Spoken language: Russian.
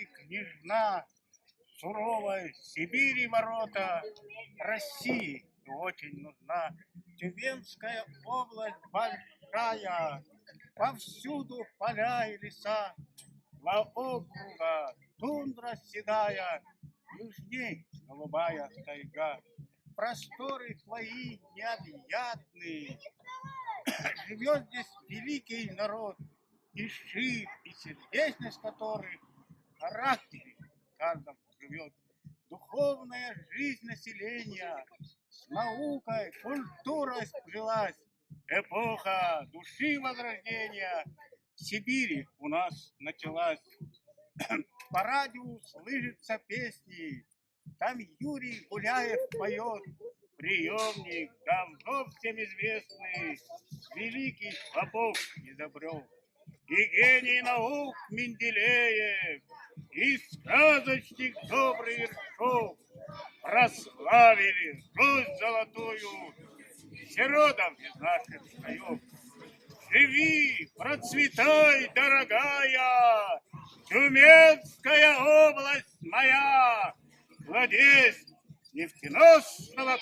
ты, княжна, суровой Сибири ворота, России очень нужна. Тюменская область большая, повсюду поля и леса, два округа, тундра седая, южней голубая тайга. Просторы твои необъятные, живет здесь великий народ, и ширь, и сердечность которых в характере каждом живет. Духовная жизнь населения с наукой, культурой сплелась. Эпоха души возрождения в Сибири у нас началась. По радио слышатся песни, там Юрий Гуляев поет, приемник давно всем известный, великий Попов изобрел. И гений наук Менделеев, и сказочник добрый Ершов прославили Русь золотую, все родом из наших краев. Живи, процветай, дорогая, Тюменская область моя, владетель нефтеносного